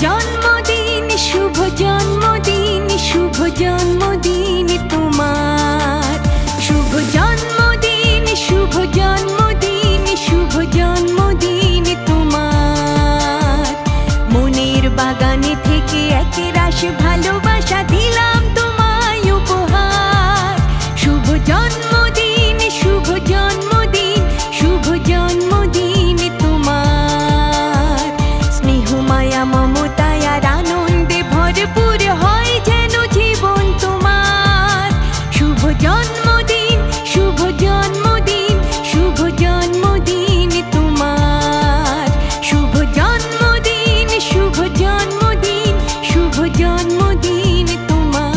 জন্মদিন, শুভ জন্মদিন, শুভ জন্মদিন তোমার। শুভ জন্মদিন, শুভ জন্মদিন, শুভ জন্মদিন তোমার। মনের বাগানে থেকে একরাশ ভালোবাসা দিলাম তোমায় উপহার। শুভ জন্মদিন, শুভ জন্মদিন, শুভ জন্মদিন তোমার। স্নেহ মায়া মমতায় আর আনন্দে ভরপুর হয় যেন জীবন তোমার। শুভ জন্মদিন, শুভ জন্মদিন, শুভ জন্মদিন তোমার। শুভ জন্মদিন, শুভ জন্মদিন, শুভ জন্মদিন তোমার।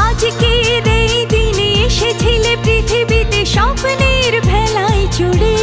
আজকের এই দিনে এসেছিলে পৃথিবীতে স্বপ্নের ভেলায় চড়ে।